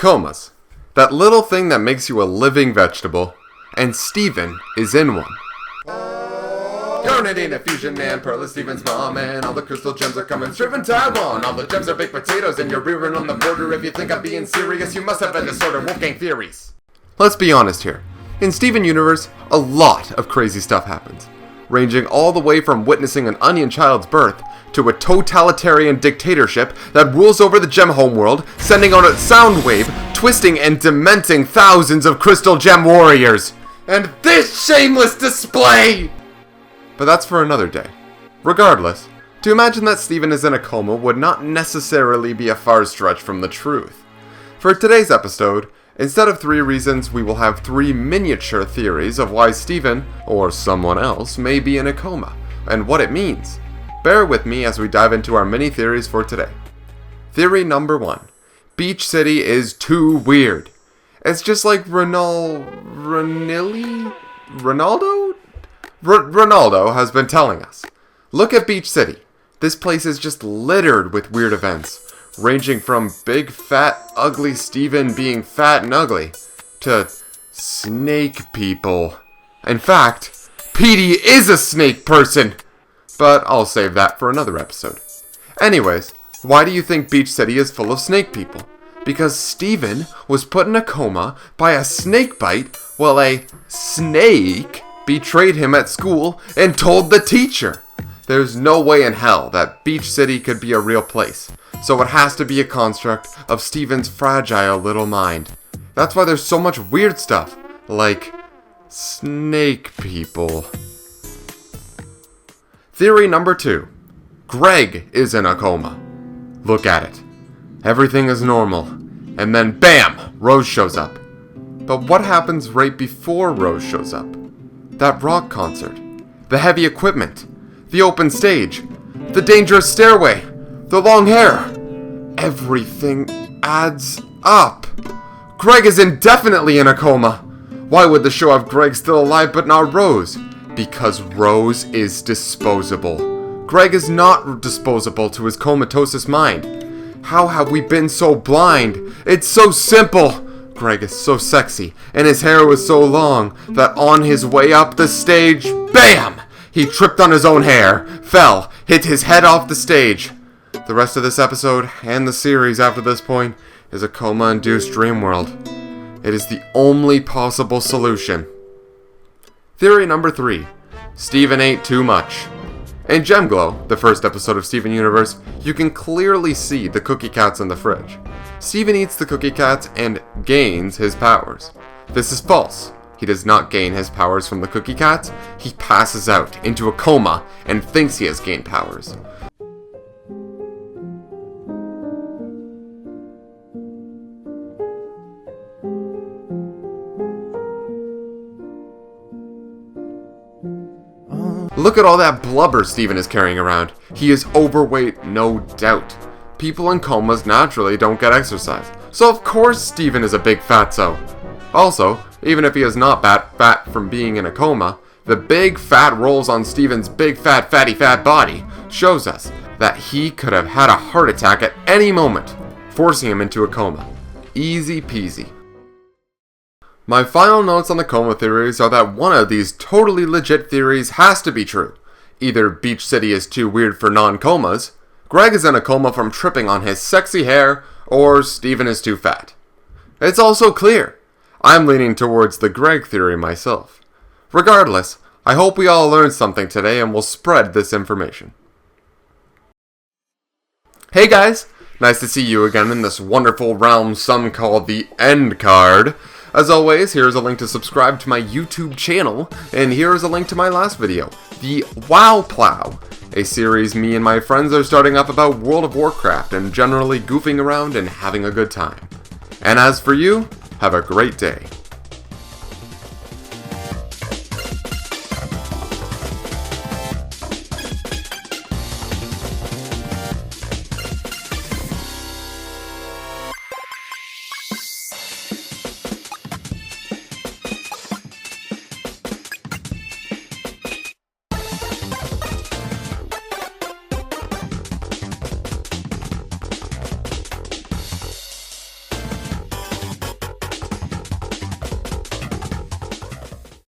Comas. That little thing that makes you a living vegetable. And Steven is in one. Carnadine, a fusion man, Pearl is Steven's mom, and all the crystal gems are coming straight from Taiwan. All the gems are baked potatoes, and you're rearing on the border. If you think I'm being serious, you must have a disorder. Wolfgang theories. Let's be honest here. In Steven Universe, a lot of crazy stuff happens, ranging all the way from witnessing an onion child's birth to a totalitarian dictatorship that rules over the gem homeworld, sending out a sound wave, twisting and dementing thousands of crystal gem warriors. And this shameless display! But that's for another day. Regardless, to imagine that Steven is in a coma would not necessarily be a far stretch from the truth. For today's episode, instead of 3 reasons, we will have 3 miniature theories of why Steven, or someone else, may be in a coma, and what it means. Bear with me as we dive into our mini theories for today. Theory number 1. Beach City is too weird. It's just like Ronaldo has been telling us. Look at Beach City. This place is just littered with weird events, ranging from big, fat, ugly Steven being fat and ugly, to snake people. In fact, Petey is a snake person! But I'll save that for another episode. Anyways, why do you think Beach City is full of snake people? Because Steven was put in a coma by a snake bite while a snake betrayed him at school and told the teacher. There's no way in hell that Beach City could be a real place, so it has to be a construct of Steven's fragile little mind. That's why there's so much weird stuff, like snake people. Theory number 2. Greg is in a coma. Look at it. Everything is normal, and then BAM! Rose shows up. But what happens right before Rose shows up? That rock concert, the heavy equipment, the open stage, the dangerous stairway, the long hair. Everything adds up. Greg is indefinitely in a coma. Why would the show have Greg still alive but not Rose? Because Rose is disposable. Greg is not disposable to his comatose mind. How have we been so blind? It's so simple. Greg is so sexy, and his hair was so long, that on his way up the stage, BAM! He tripped on his own hair, fell, hit his head off the stage. The rest of this episode, and the series after this point, is a coma-induced dream world. It is the only possible solution. Theory number 3. Steven ate too much. In Gemglow, the first episode of Steven Universe, you can clearly see the cookie cats in the fridge. Steven eats the cookie cats and gains his powers. This is false. He does not gain his powers from the cookie cats. He passes out into a coma and thinks he has gained powers. Look at all that blubber Steven is carrying around. He is overweight, no doubt. People in comas naturally don't get exercise, so of course Steven is a big fatso. Also, even if he is not fat from being in a coma, the big fat rolls on Steven's big fat fatty fat body shows us that he could have had a heart attack at any moment, forcing him into a coma. Easy peasy. My final notes on the coma theories are that one of these totally legit theories has to be true. Either Beach City is too weird for non-comas, Greg is in a coma from tripping on his sexy hair, or Steven is too fat. It's also clear. I'm leaning towards the Greg theory myself. Regardless, I hope we all learned something today and will spread this information. Hey guys, nice to see you again in this wonderful realm some call the End Card. As always, here's a link to subscribe to my YouTube channel, and here's a link to my last video, the Wow Plow, a series me and my friends are starting up about World of Warcraft and generally goofing around and having a good time. And as for you, have a great day.